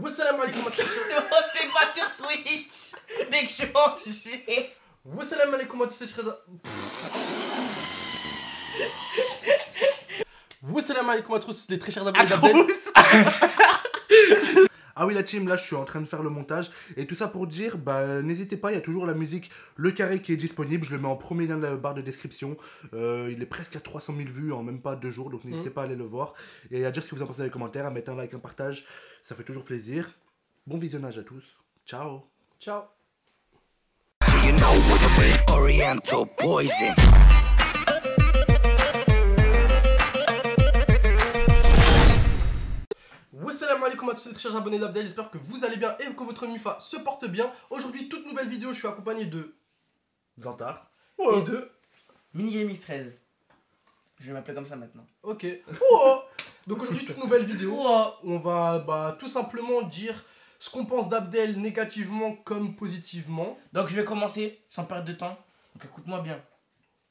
Wassalam alaikum. C'est pas sur Twitch. Dès que je change. Wassalam alaikum. Wassalam alaikum à tous les très chers abonnés d'Abdel. Ah oui la team, là je suis en train de faire le montage et tout ça pour dire, bah n'hésitez pas, il y a toujours la musique Le Carré qui est disponible, je le mets en premier lien de la barre de description, il est presque à 300 000 vues en même pas 2 jours, donc n'hésitez pas à aller le voir et à dire ce que vous en pensez dans les commentaires, à mettre un like, un partage, ça fait toujours plaisir. Bon visionnage à tous, ciao. Ciao. Oriental poison. Wassalam alaikum à tous les très chers abonnés d'Abdel, j'espère que vous allez bien et que votre MIFA se porte bien. Aujourd'hui, toute nouvelle vidéo, je suis accompagné de Zantar et de Mini Gaming 13. Je vais m'appeler comme ça maintenant. Ok. Donc aujourd'hui, toute nouvelle vidéo, on va tout simplement dire ce qu'on pense d'Abdel négativement comme positivement. Donc je vais commencer sans perdre de temps. Donc écoute-moi bien.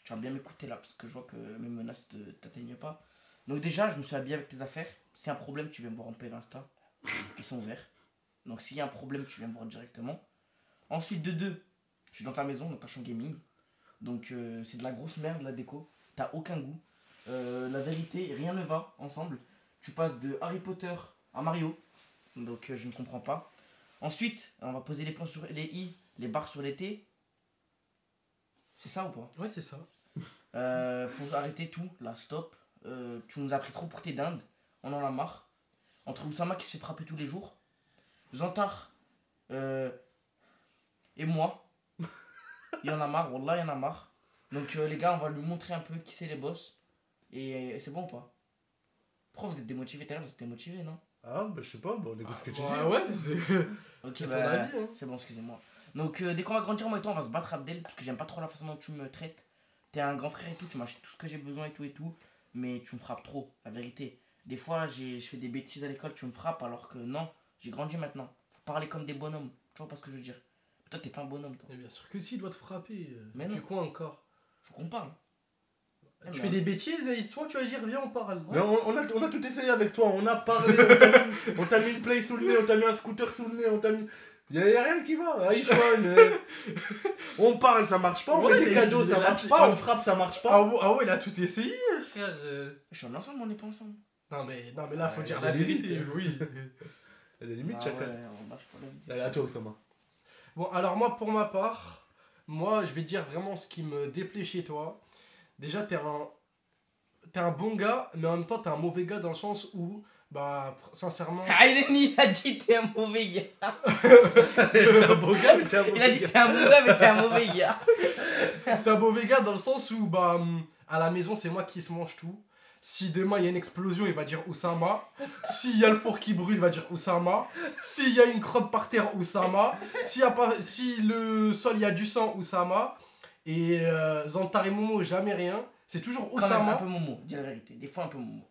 Tu vas bien m'écouter là parce que je vois que mes menaces ne t'atteignent pas. Donc déjà, je me suis habillé avec tes affaires. S'il y a un problème, tu viens me voir en paix d'Insta. Ils sont ouverts. Donc s'il y a un problème, tu viens me voir directement. Ensuite de deux, je suis dans ta maison, dans ta chambre gaming. Donc c'est de la grosse merde la déco. T'as aucun goût. La vérité, rien ne va ensemble. Tu passes de Harry Potter à Mario. Donc je ne comprends pas. Ensuite, on va poser les points sur les i, les barres sur les t. C'est ça ou pas? Ouais, c'est ça. Faut arrêter tout, là, stop. Tu nous as pris trop pour tes dindes. On en a marre. Entre Oussama qui se fait frapper tous les jours, Zantar et moi, il y en a marre, Wallah, il y en a marre. Donc les gars, on va lui montrer un peu qui c'est les boss. Et c'est bon ou pas? Pourquoi vous êtes démotivé? Tout à l'heure, vous êtes démotivé, non? Ah, bah je sais pas, on écoute ce que tu dis. Ouais, c'est. Ok, c'est ton avis, hein. c'est bon, excusez-moi. Donc dès qu'on va grandir, moi et toi, on va se battre Abdel, parce que j'aime pas trop la façon dont tu me traites. T'es un grand frère et tout, tu m'achètes tout ce que j'ai besoin et tout, mais tu me frappes trop, la vérité. Des fois, je fais des bêtises à l'école, tu me frappes, alors que non, j'ai grandi maintenant. Faut parler comme des bonhommes, tu vois pas ce que je veux dire. Mais toi, t'es pas un bonhomme, toi. Mais bien sûr que si, il doit te frapper. Mais non. Tu quoi encore? Faut qu'on parle. Tu fais des bêtises et toi tu vas dire viens on parle. Mais on a tout essayé avec toi, on a parlé, on t'a mis une play sous le nez, on t'a mis un scooter sous le nez, on t'a mis. Y'a rien qui va, iPhone. On parle, ça marche pas, on Ouais, met des mais cadeaux, c'est- ça marche pas, on frappe, ça marche pas. Ah ouais, il a tout essayé, frère. Je suis en ensemble, on n'est pas ensemble. Non mais là faut dire il y a la des vérité, limites. oui. Il y a des limites Ah chacun. ouais, on lâche pas la vidéo. Allez, à toi, Oussama. Bon alors moi pour ma part, je vais te dire vraiment ce qui me déplaît chez toi. Déjà t'es un bon gars, mais en même temps t'es un mauvais gars dans le sens où, bah sincèrement... Ah, il a dit t'es un mauvais gars. T'es un beau gars, mais t'es un beau Il a dit gars. t'es un bon gars, mais t'es un mauvais gars. T'es un mauvais gars dans le sens où, bah, à la maison, c'est moi qui se mange tout. Si demain il y a une explosion, il va dire Oussama. S'il y a le four qui brûle, il va dire Oussama. S'il y a une crotte par terre, Oussama. Si le sol, il y a du sang, Oussama. Et Zantar et Momo, jamais rien. C'est toujours Quand même, un Oussama. peu Momo, dis la vérité. Des fois un peu Momo.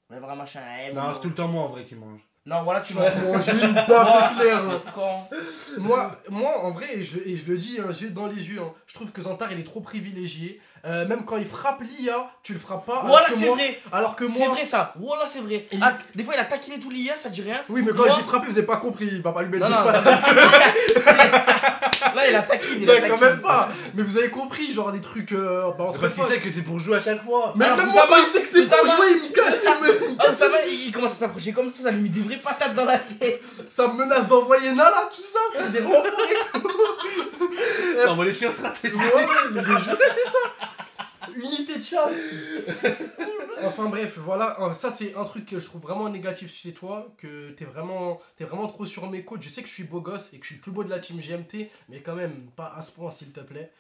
Ouais, vraiment machin. Non, Momo. c'est tout le temps moi en vrai qui mange. Non, voilà, tu m'as. Bon, j'ai une baffe claire. Quand Moi, en vrai, et je le dis, hein, j'ai dans les yeux, hein, je trouve que Zantar il est trop privilégié. Même quand il frappe l'IA, tu le frappes pas. Voilà, alors que c'est moi- vrai. Alors que C'est moi. vrai ça. Voilà, c'est vrai. Et- Ah, des fois, il a taquiné tout l'IA, ça te dit rien. Oui, mais quand Moi- j'ai frappé, vous avez pas compris, il va pas lui mettre Non, des non. pattes. Là, il a taquiné. Ouais, quand même pas. Mais vous avez compris, genre des trucs. Entre Parce qu'il potes. sait que c'est pour jouer à chaque fois. Mais Alors, même vous moi, savez- quand il sait que c'est vous pour savez- jouer, il me casse, il me Ah, ça va, il commence à s'approcher comme ça lui met des vraies patates dans la tête. ça me menace d'envoyer Nala, tout ça, frère, des renforts et tout. Ça envoie les chiens stratégiques. Ouais, mais j'ai juré, c'est ça. Unité de chasse. Enfin bref, voilà, ça c'est un truc que je trouve vraiment négatif chez toi, que t'es vraiment trop sur mes côtes. Je sais que je suis beau gosse et que je suis le plus beau de la team GMT, mais quand même, pas à ce point s'il te plaît.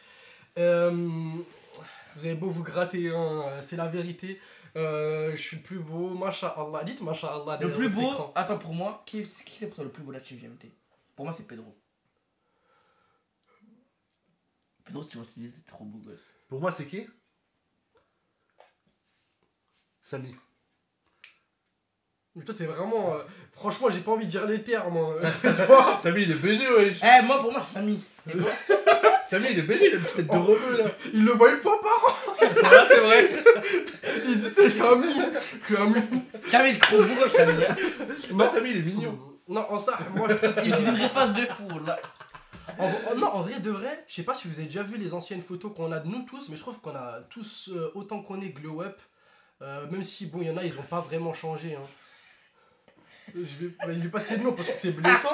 Vous avez beau vous gratter, hein, c'est la vérité. Je suis le plus beau, masha'Allah. Dites masha'Allah. Le derrière plus votre beau, écran. attends, pour moi, qui c'est pour toi le plus beau de la team GMT? Pour moi, c'est Pedro. Pedro, tu vois, c'est trop beau gosse. Pour moi, c'est qui? Samy. Mais toi t'es vraiment... franchement j'ai pas envie de dire les termes. Tu vois. Samy, il est BG, wesh. Eh, moi, pour moi, c'est famille. Et toi? Samy, il est BG, il a une petite tête de rebeu là. Il le voit une fois par an. Ouais, c'est vrai. Il dit c'est Camille. Camille, trop beau gosse, Camille. Non, Samy, il est mignon. Non, en ça, moi je trouve Il dit que. une vraie face de fou là. Non, en vrai de vrai, je sais pas si vous avez déjà vu les anciennes photos qu'on a de nous tous, mais je trouve qu'on a tous autant qu'on est glow up. Même si, bon, il y en a, ils ont pas vraiment changé. Hein. Je vais pas citer de nom parce que c'est blessant,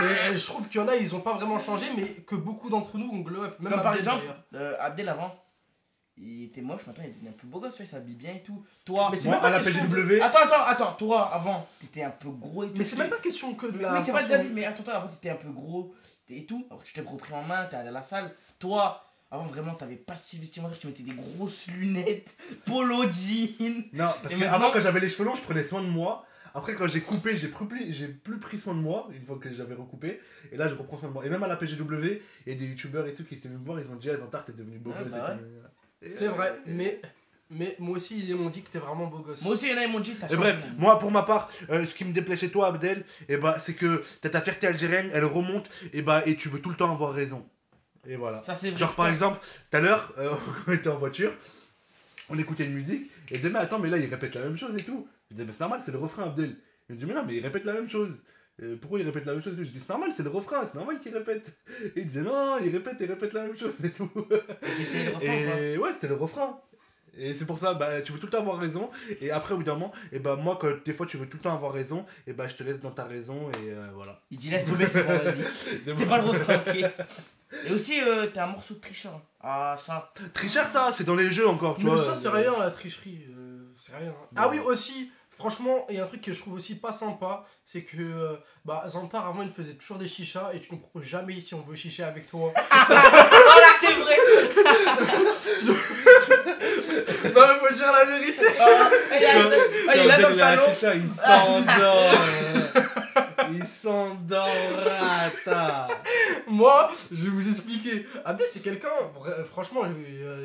mais je trouve qu'il y en a, ils ont pas vraiment changé, mais que beaucoup d'entre nous ont glow up. Même Comme par Abdel, exemple, d'ailleurs. Abdel avant, il était moche, maintenant il est devenu un peu beau gosse, il s'habille bien et tout. Toi, Mais c'est Moi, même pas à la question PGW, attends, toi avant, t'étais un peu gros et tout. Mais c'est même pas question que de la. Oui, c'est pas façon- des habits, mais attends, avant t'étais un peu gros et tout. Alors que tu t'es repris en main, t'es allé à la salle. Toi, avant vraiment, t'avais pas si vestimentaire, tu mettais des grosses lunettes, polo jean. non, parce Et que maintenant- avant quand j'avais les cheveux longs, je prenais soin de moi. Après quand j'ai coupé, j'ai plus pris soin de moi une fois que j'avais recoupé. Et là je reprends soin de moi. Et même à la PGW, il y a des youtubeurs et tout qui étaient venus me voir, ils ont dit ah Zantar t'es devenu beau Ouais, gosse. bah et tout. C'est vrai, mais moi aussi, ils m'ont dit que t'es vraiment beau gosse. Moi aussi, il y en a, ils m'ont dit, t'as Et changé. bref, moi pour ma part, ce qui me déplaît chez toi Abdel, et bah, c'est que t'as ta fierté algérienne, elle remonte, et tu veux tout le temps avoir raison. Et voilà. Ça, c'est vrai. Genre par exemple, tout à l'heure, on était en voiture, on écoutait une musique, et il disait mais attends mais là il répète la même chose et tout. Je disais mais c'est normal, c'est le refrain Abdel. Il me dit mais non mais il répète la même chose. Pourquoi il répète la même chose et tout. Je dis c'est normal, c'est le refrain, c'est normal qu'il répète. Et il disait non, il répète la même chose et tout. C'était le refrain, ou pas Et ouais, c'était le refrain. Et c'est pour ça, bah, tu veux tout le temps avoir raison. Et après, au bout d'un moment, et bah, moi, quand des fois tu veux tout le temps avoir raison, et bah, je te laisse dans ta raison. Et voilà. Il dit, laisse tomber, c'est bon, vas-y. C'est pas le refrain, ok. Et aussi, t'es un morceau de tricheur. Ah, ça. Tricheur, ça, c'est dans les jeux encore, tu Mais vois. ça, c'est rien la tricherie. C'est rien. Ah oui, aussi, franchement, il y a un truc que je trouve aussi pas sympa, c'est que Zantar avant il faisait toujours des chichas et tu nous proposes jamais si on veut chicher avec toi. Voilà, c'est vrai. Non, mais faut dire la vérité. Il est là dans le salon. Chicha, il s'endort. Il s'endort, rata. Moi, je vais vous expliquer. Abdel, c'est quelqu'un, franchement,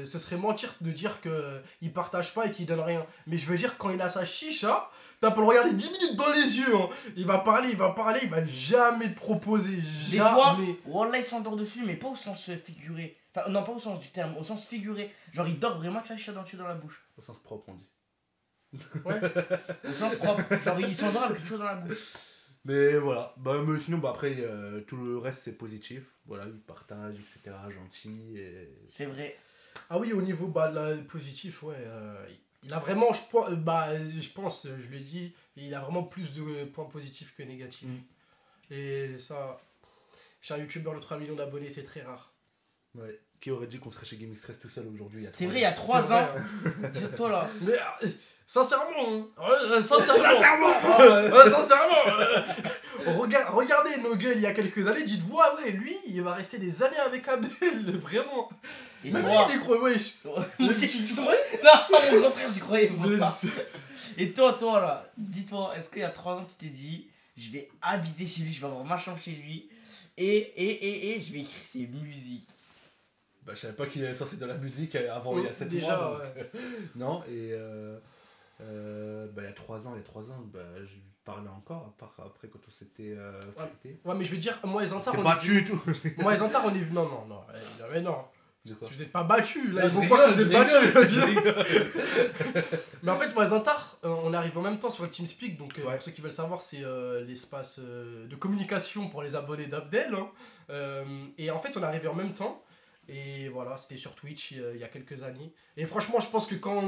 ce serait mentir de dire qu'il partage pas et qu'il donne rien. Mais je veux dire, quand il a sa chicha, t'as pas le regarder 10 minutes dans les yeux. Hein. Il va parler, il va jamais te proposer. Des fois, Jamais. Wallah, il s'endort dessus, mais pas au sens figuré. Enfin, non, pas au sens du terme, au sens figuré. Genre, il dort vraiment que ça chicha dans la bouche. Au sens propre, on dit. Ouais. Au sens propre. Genre, il s'endort avec quelque chose dans la bouche. Mais voilà. Bah, mais sinon, bah, après, tout le reste, c'est positif. Voilà, il partage, etc. Gentil. Et... C'est vrai. Ah oui, au niveau de la positif, ouais. Il a vraiment, je pense, je l'ai dit, il a vraiment plus de points positifs que négatifs. Et ça, chez un youtubeur de 3 millions d'abonnés, c'est très rare. Ouais. Qui aurait dit qu'on serait chez Gaming Stress tout seul aujourd'hui? C'est vrai, il y a 3 C'est ans. vrai, hein. Dis-toi là. Mais sincèrement, hein. Sincèrement, regardez nos gueules il y a quelques années, dites-vous, ah ouais, lui, il va rester des années avec Abdel, vraiment. Et Même toi lui, il y croit, wesh. Moi aussi, tu croyais? Non, mon grand frère, j'y croyais Mais pas. c'est- Et toi là, dis-toi, est-ce qu'il y a 3 ans tu t'es dit, je vais habiter chez lui, je vais avoir ma chambre chez lui et je vais écrire ses musiques. Bah, je savais pas qu'il est censé de la musique avant il y a 7 déjà, mois. donc, ouais. non, et bah, il y a 3 ans, bah, je lui parlais encore, à part après quand on s'était fêté. Ouais, mais je veux dire, moi et Zantar, T'es on est battu et tout. Moi et Zantar, on est venu. Non, mais non. De quoi? Si vous êtes pas battus, là, Ah, ils vont je croire que rigole, vous êtes je battus. rigole. Mais en fait, moi et Zantar, on arrive en même temps sur le TeamSpeak. Donc, Ouais. pour ceux qui veulent savoir, c'est l'espace de communication pour les abonnés d'Abdel. Hein. Et en fait, on est arrivé en même temps. Et voilà, c'était sur Twitch il y a quelques années. Et franchement, je pense que quand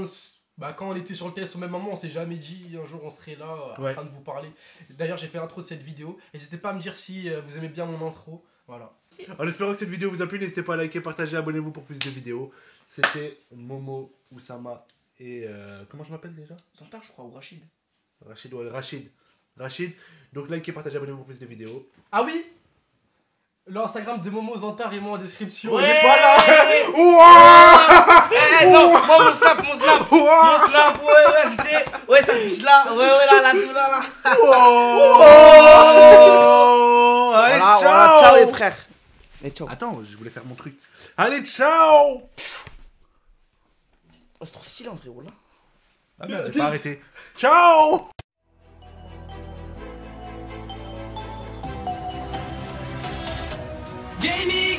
on était sur le TS au même moment, on s'est jamais dit un jour on serait là en Ouais. train de vous parler. D'ailleurs, j'ai fait l'intro de cette vidéo. N'hésitez pas à me dire si vous aimez bien mon intro. Voilà. En espérant que cette vidéo vous a plu, n'hésitez pas à liker, partager, abonnez-vous pour plus de vidéos. C'était Momo, Oussama et comment je m'appelle déjà? Zantar, je crois, ou Rachid. Rachid, ouais, Rachid. Donc likez, partagez, abonnez-vous pour plus de vidéos. Ah oui, l'Instagram de Momo Zantar et moi en description. Ouais. Il est pas là. Non, moi mon snap, mon snap, ouais, ajouté, ouais, ça fiche là, ouais, là, tout là. Allez, Voilà, ciao. voilà, ciao les frères. Et ciao. Attends, je voulais faire mon truc. Allez, ciao. Oh, c'est trop stylé en vrai, voilà. Ah merde, j'ai pas arrêté. Ciao. Gaming